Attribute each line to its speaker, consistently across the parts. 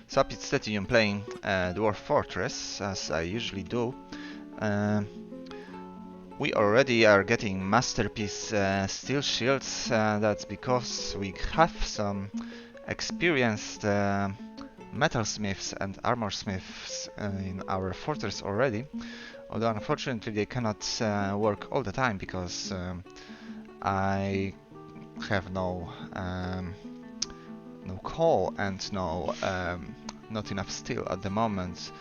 Speaker 1: So instead I'm playing Dwarf Fortress, as I usually do. We already are getting masterpiece steel shields. That's because we have some experienced metalsmiths and armorsmiths in our fortress already. Although unfortunately they cannot work all the time because I have no coal and not enough steel at the moment.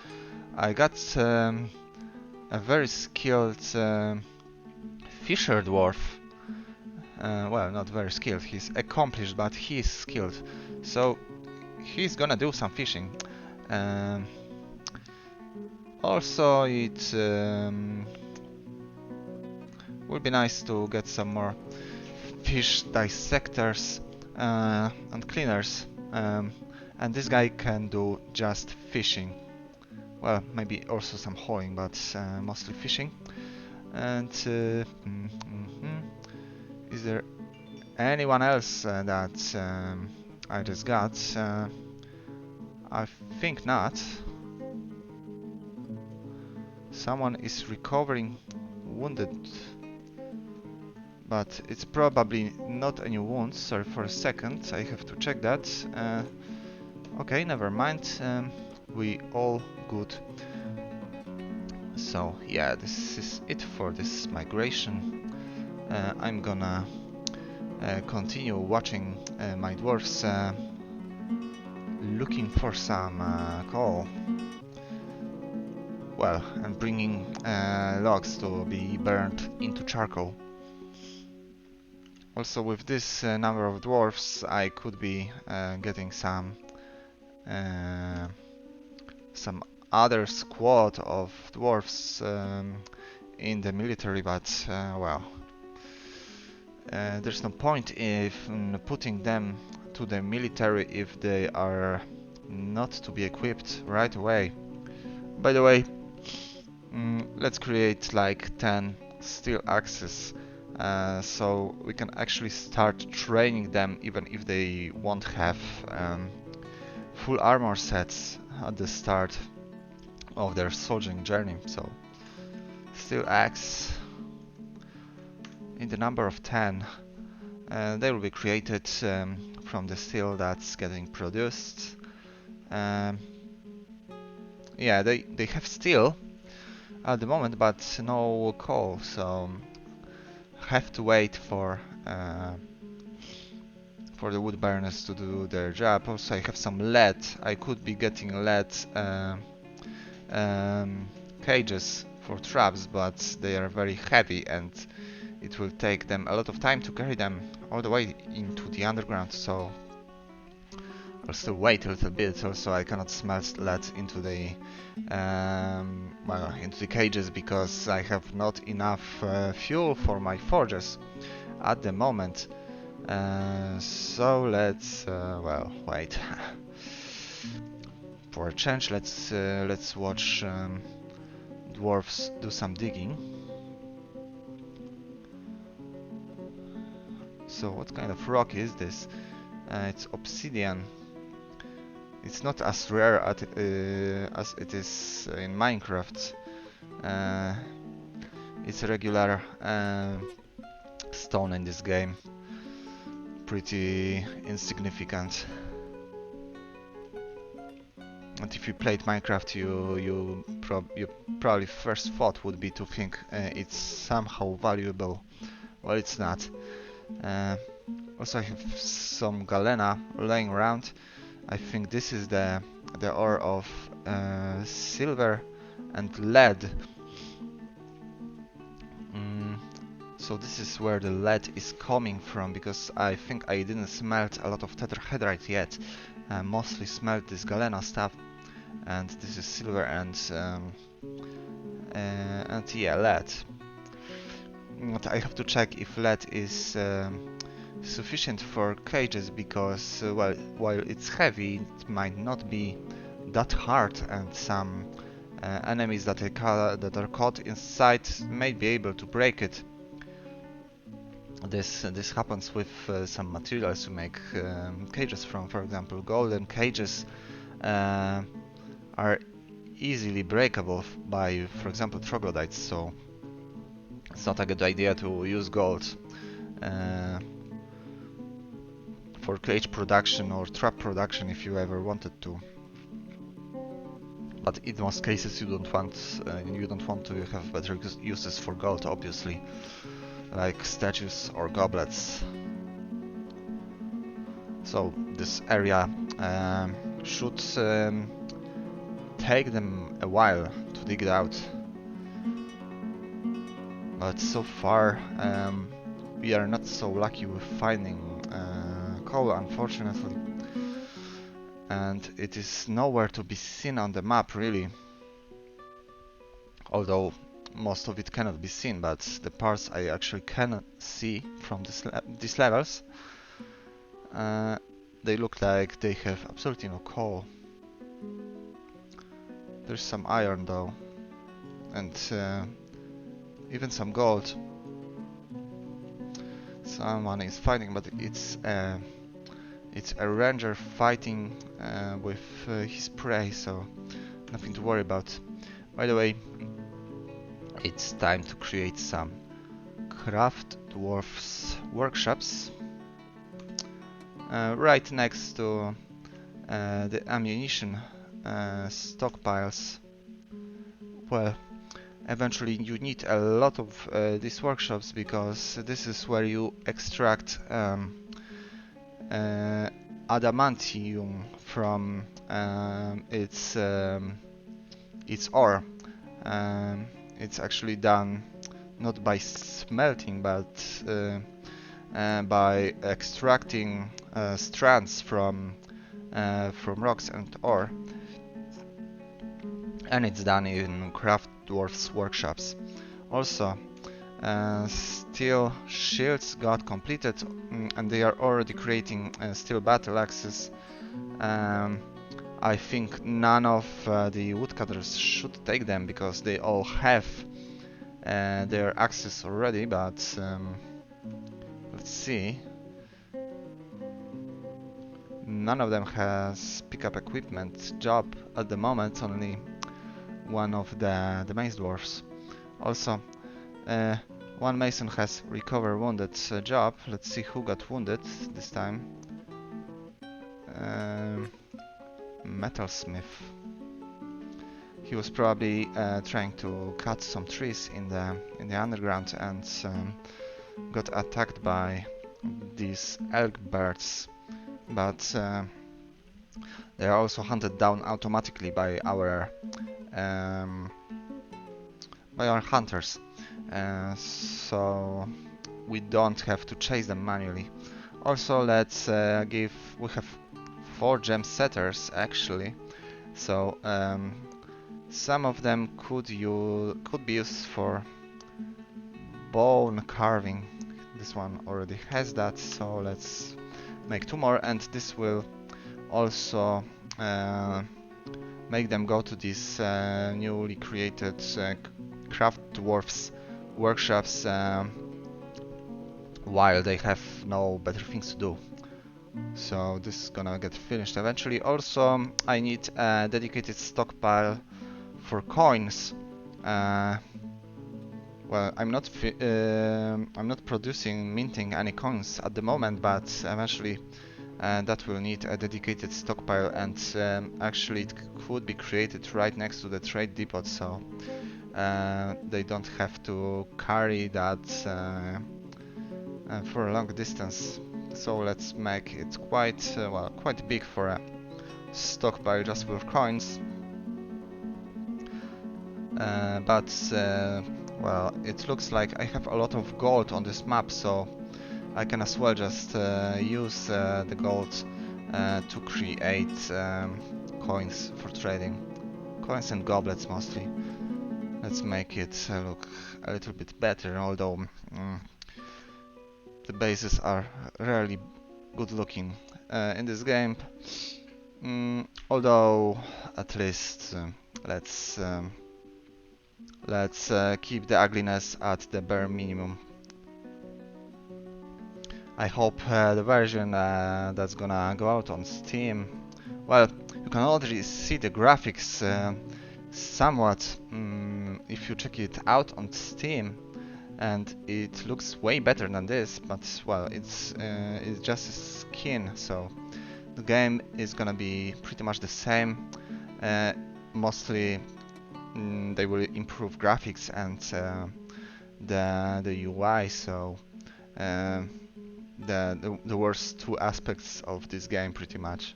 Speaker 1: I got a very skilled fisher dwarf. Well, not very skilled. He's accomplished, but he's skilled. So he's gonna do some fishing. Um, Also, it would be nice to get some more fish dissectors and cleaners. And this guy can do just fishing. Well, maybe also some hauling, but mostly fishing. And is there anyone else that I just got? I think not. Someone is recovering wounded, but it's probably not any wounds. Sorry for a second, I have to check that. Okay, never mind. We all good. So yeah, this is it for this migration. I'm gonna continue watching my dwarves looking for some coal. Well, and bringing logs to be burned into charcoal. Also, with this number of dwarfs, I could be getting some other squad of dwarfs in the military, but well, there's no point if putting them to the military if they are not to be equipped right away. By the way, let's create like 10 steel axes so we can actually start training them even if they won't have full armor sets at the start of their soldiering journey. So steel axe in the number of 10. They will be created from the steel that's getting produced. Yeah, they have steel at the moment, but no coal, so have to wait for the wood burners to do their job. Also, I have some lead. I could be getting lead cages for traps, but they are very heavy and it will take them a lot of time to carry them all the way into the underground, so I'll still wait a little bit. Also, I cannot smelt lead into the into the cages because I have not enough fuel for my forges at the moment. So let's well, wait. For a change, let's watch dwarves do some digging. So what kind of rock is this? It's obsidian. It's not as rare as it is in Minecraft. It's a regular stone in this game. Pretty insignificant. And if you played Minecraft, you probably first thought would be to think it's somehow valuable. Well, it's not. Also, I have some galena laying around. I think this is the ore of silver and lead. So this is where the lead is coming from, because I think I didn't smelt a lot of tetrahedrite yet. Mostly smelt this galena stuff, and this is silver and yeah, lead. But I have to check if lead is sufficient for cages, because well, while it's heavy, it might not be that hard, and some enemies that are caught inside may be able to break it. This happens with some materials you make cages from. For example, golden cages uh, are easily breakable by, for example, troglodytes, so it's not a good idea to use gold uh, for cage production or trap production if you ever wanted to. But in most cases you don't want to have better uses for gold, obviously, like statues or goblets. So this area should take them a while to dig it out, but so far we are not so lucky with finding coal, unfortunately, and it is nowhere to be seen on the map really, although most of it cannot be seen, but the parts I actually can see from these levels, they look like they have absolutely no coal. There's some iron though, and even some gold. Someone is fighting, but it's a ranger fighting with his prey, so nothing to worry about. By the way, it's time to create some craft dwarfs workshops right next to the ammunition stockpiles. Well, eventually you need a lot of these workshops, because this is where you extract adamantium from its ore. It's actually done not by smelting, but by extracting strands from rocks and ore, and it's done in craft dwarfs workshops. Also, steel shields got completed, and they are already creating steel battle axes. I think none of the woodcutters should take them, because they all have their axes already, but let's see. None of them has pickup equipment job at the moment, only one of the mace dwarfs. Also, one mason has recover wounded job. Let's see who got wounded this time. Metalsmith. He was probably trying to cut some trees in the underground and got attacked by these elk birds. But they are also hunted down automatically by our hunters, so we don't have to chase them manually. Also, let's we have 4 gem setters actually, so some of them could be used for bone carving. This one already has that, so let's make 2 more, and this will also make them go to these newly created craft dwarfs workshops while they have no better things to do. So this is gonna get finished eventually. Also, I need a dedicated stockpile for coins. Well, I'm not minting any coins at the moment, but eventually that will need a dedicated stockpile, and actually it could be created right next to the trade depot, so they don't have to carry that for a long distance. So let's make it quite big for a stockpile just with coins. Well, it looks like I have a lot of gold on this map, so I can as well just use the gold to create coins for trading. Coins and goblets mostly. Let's make it look a little bit better, although the bases are rarely good looking in this game. Although at least let's keep the ugliness at the bare minimum. I hope the version that's gonna go out on Steam Well, you can already see the graphics somewhat if you check it out on Steam, and it looks way better than this, but well, it's just a skin, so the game is gonna be pretty much the same. Mostly they will improve graphics and the UI, so uh, the worst two aspects of this game pretty much.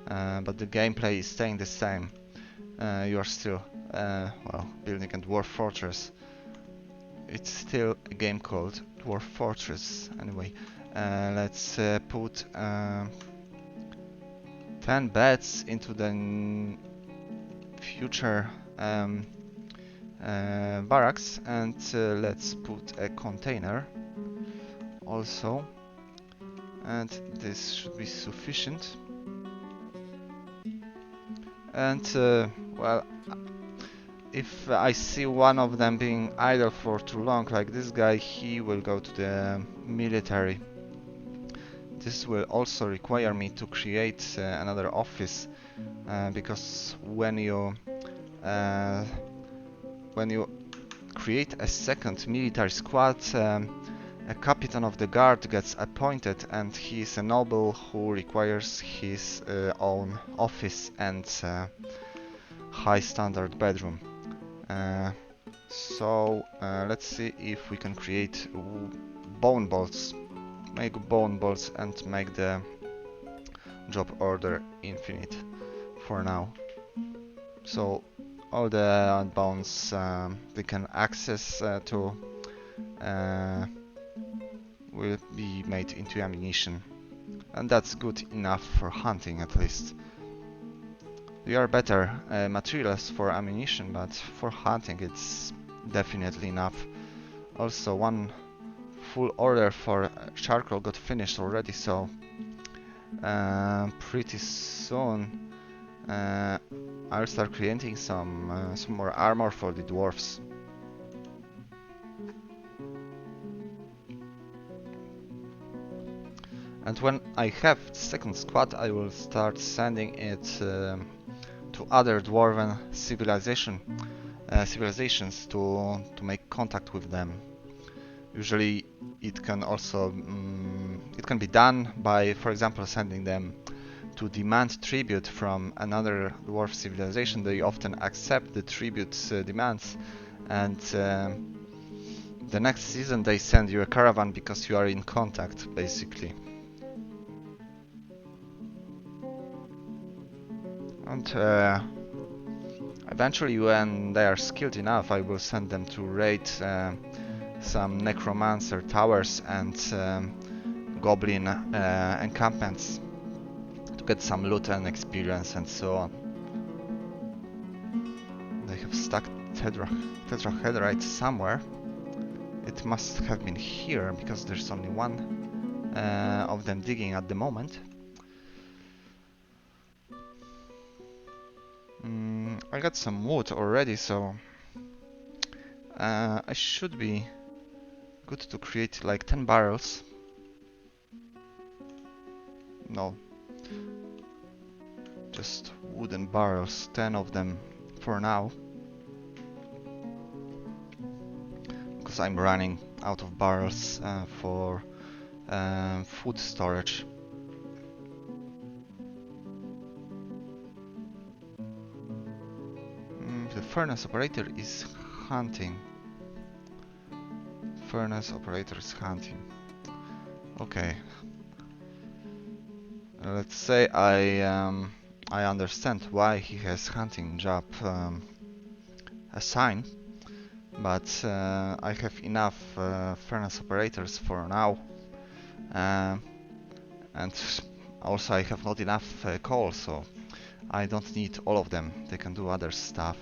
Speaker 1: But the gameplay is staying the same. You are still well, building a Dwarf Fortress. It's still a game called Dwarf Fortress. Anyway, let's put 10 beds into the future barracks, and let's put a container also, and this should be sufficient. And well, if I see one of them being idle for too long, like this guy, he will go to the military. This will also require me to create another office, because when you create a second military squad, a captain of the guard gets appointed, and he is a noble who requires his own office and high standard bedroom. So let's see if we can create bone bolts. Make bone bolts and make the job order infinite for now. So all the bones we can access to will be made into ammunition, and that's good enough for hunting at least. They are better materials for ammunition, but for hunting it's definitely enough. Also, one full order for charcoal got finished already, so pretty soon I'll start creating some more armor for the dwarfs. And when I have the second squad, I will start sending it to other dwarven civilizations to make contact with them. Usually, it can also it can be done by, for example, sending them to demand tribute from another dwarf civilization. They often accept the tribute demands, and the next season they send you a caravan because you are in contact, basically. And eventually, when they are skilled enough, I will send them to raid some necromancer towers and goblin encampments to get some loot and experience and so on. They have stuck tetrahedrite somewhere. It must have been here because there's only one of them digging at the moment. I got some wood already, so I should be good to create like 10 barrels. No, just wooden barrels, 10 of them for now, because I'm running out of barrels for food storage. The furnace operator is hunting. Furnace operator is hunting. Okay. Let's say I understand why he has hunting job assigned, but I have enough furnace operators for now, and also I have not enough coal, so I don't need all of them. They can do other stuff,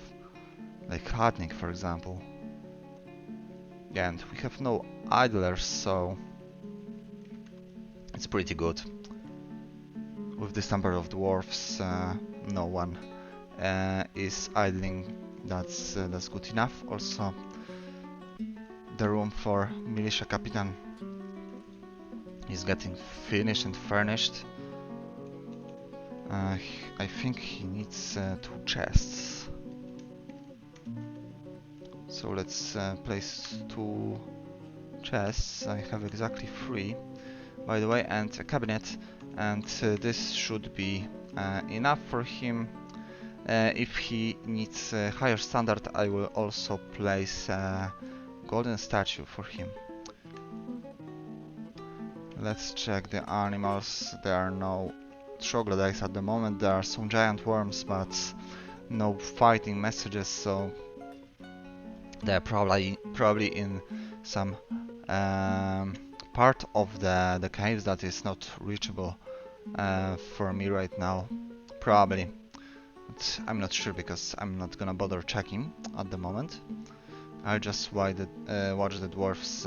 Speaker 1: like hardening, for example. Yeah, and we have no idlers, so it's pretty good. With this number of dwarfs, no one is idling. That's good enough. Also, the room for militia captain is getting finished and furnished. I think he needs 2 chests. So let's place 2 chests. I have exactly 3, by the way, and a cabinet. And this should be enough for him. If he needs a higher standard, I will also place a golden statue for him. Let's check the animals. There are no troglodytes at the moment. There are some giant worms, but no fighting messages, so they're probably in some part of the caves that is not reachable for me right now. Probably. But I'm not sure because I'm not gonna bother checking at the moment. I'll just watch the dwarfs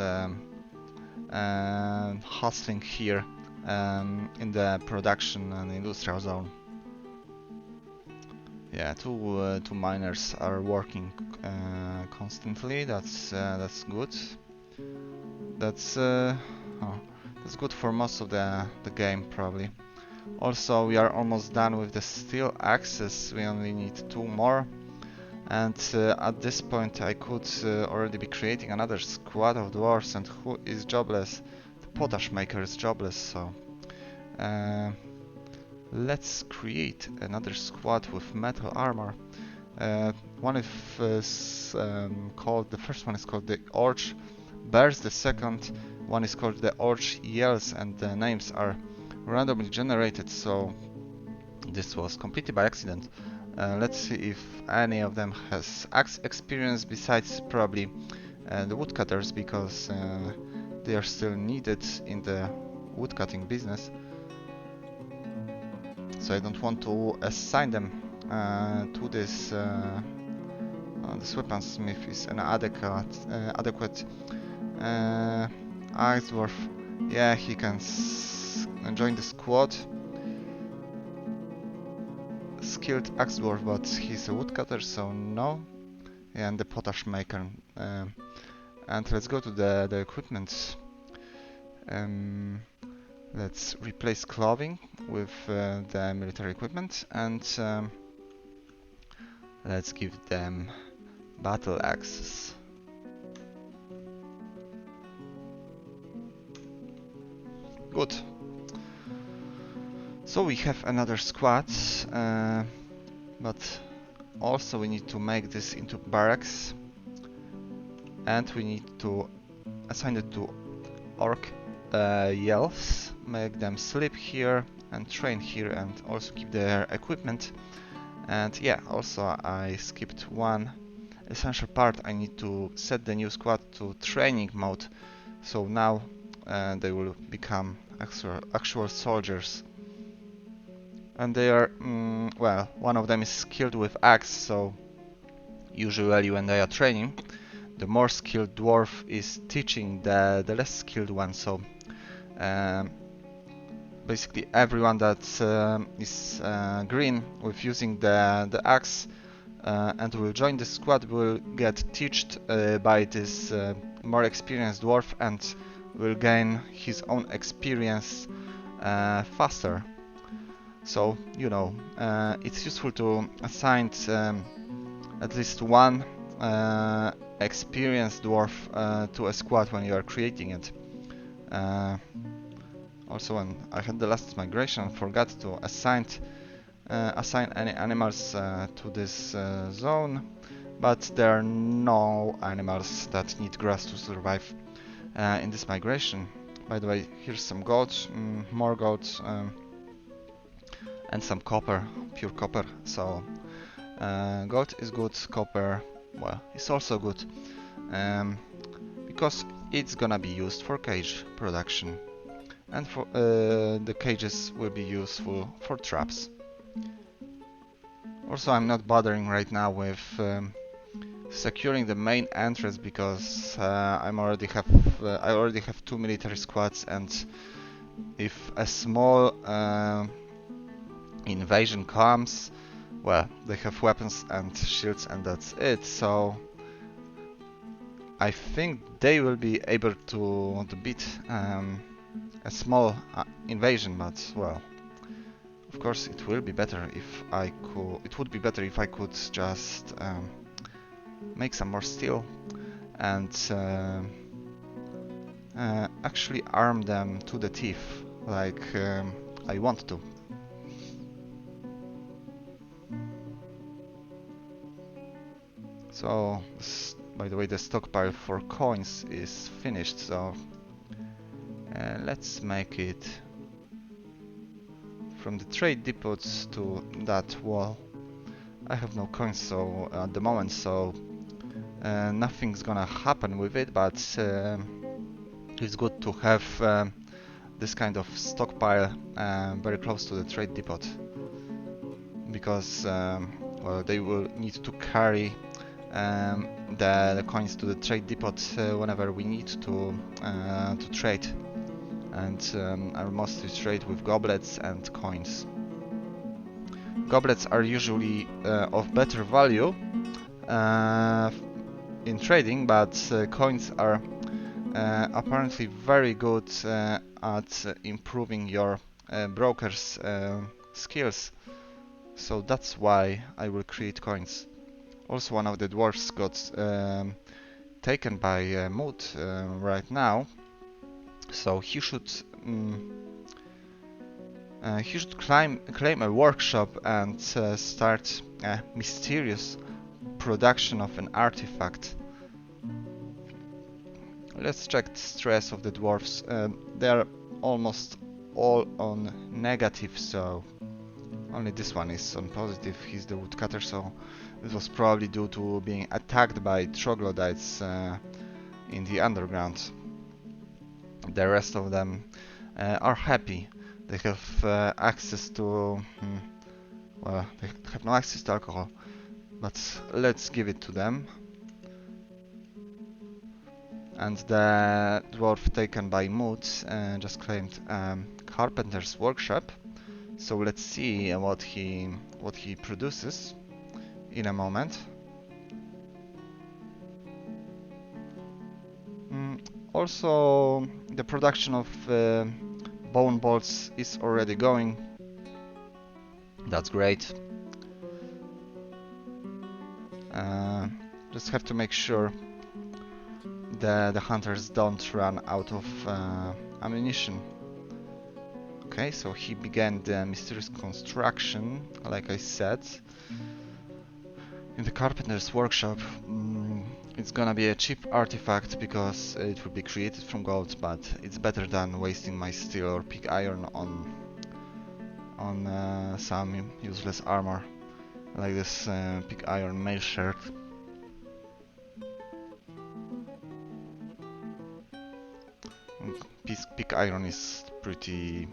Speaker 1: hustling here in the production and industrial zone. Yeah, two miners are working constantly. That's good. That's that's good for most of the game probably. Also, we are almost done with the steel axes. We only need 2 more. And at this point I could already be creating another squad of dwarves, and who is jobless? The potash maker is jobless, so let's create another squad with metal armor. One is called, the first one is called the Orch Bears, the second one is called the Orch Yells, and the names are randomly generated, so this was completely by accident. Let's see if any of them has axe experience besides probably the woodcutters, because they are still needed in the woodcutting business. So I don't want to assign them to this. This weaponsmith is an adequate Ice Dwarf. Yeah, he can join the squad. Skilled axe dwarf, but he's a woodcutter, so no. And the potash maker. And let's go to the equipment. Let's replace clothing with the military equipment, and let's give them battle axes. Good. So we have another squad, but also we need to make this into barracks, and we need to assign it to orc yells, make them sleep here and train here, and also keep their equipment. And yeah, also I skipped one essential part. I need to set the new squad to training mode, so now they will become actual soldiers. And they are, well, one of them is skilled with axe, so usually when they are training, the more skilled dwarf is teaching the less skilled one, so basically everyone that is green with using the axe and will join the squad will get taught by this more experienced dwarf, and will gain his own experience faster. So, you know, it's useful to assign at least one experienced dwarf to a squad when you are creating it. Also, when I had the last migration, I forgot to assign any animals to this zone, but there are no animals that need grass to survive in this migration. By the way, here's some gold, more gold, and some copper, pure copper. So gold is good, copper, well, it's also good, because it's gonna be used for cage production, and for the cages will be useful for traps. Also, I'm not bothering right now with securing the main entrance, because I already have 2 military squads, and if a small invasion comes, well, they have weapons and shields, and that's it. So I think they will be able to beat a small invasion, but well, Of course, it will be better if I could. It would be better if I could just make some more steel and actually arm them to the teeth, like I want to. So, by the way, the stockpile for coins is finished, so let's make it from the trade depots to that wall. I have no coins so at the moment, so nothing's gonna happen with it, but it's good to have this kind of stockpile very close to the trade depot, because well, they will need to carry the coins to the trade depot whenever we need to trade, and I will mostly trade with goblets and coins. Goblets are usually of better value in trading, but coins are apparently very good at improving your broker's skills, so that's why I will create coins. Also, one of the dwarfs got taken by Mood right now, so he should claim a workshop and start a mysterious production of an artifact. Let's check the stress of the dwarfs. They are almost all on negative, so only this one is on positive. He's the woodcutter, so this was probably due to being attacked by troglodytes in the underground. The rest of them are happy. They have access to... well, they have no access to alcohol, but let's give it to them. And the dwarf taken by Mood just claimed carpenter's workshop. So let's see what he produces in a moment. Also, the production of bone bolts is already going. That's great. Just have to make sure the hunters don't run out of ammunition. Okay, so he began the mysterious construction, like I said, in the carpenter's workshop. It's gonna be a cheap artifact because it will be created from gold, but it's better than wasting my steel or pig iron on some useless armor, like this pig iron mail shirt. Pig iron is pretty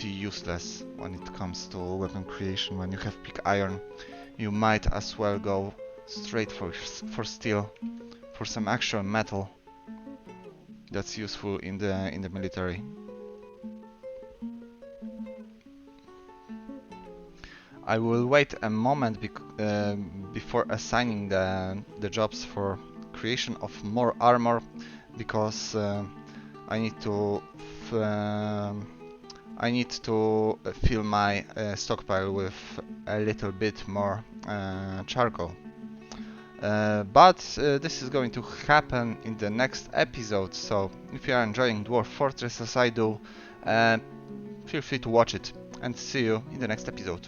Speaker 1: useless when it comes to weapon creation. When you have pig iron, you might as well go straight for steel, for some actual metal that's useful in the military. I will wait a moment before assigning the jobs for creation of more armor, because I need to fill my stockpile with a little bit more charcoal. But this is going to happen in the next episode, so if you are enjoying Dwarf Fortress as I do, feel free to watch it, and see you in the next episode.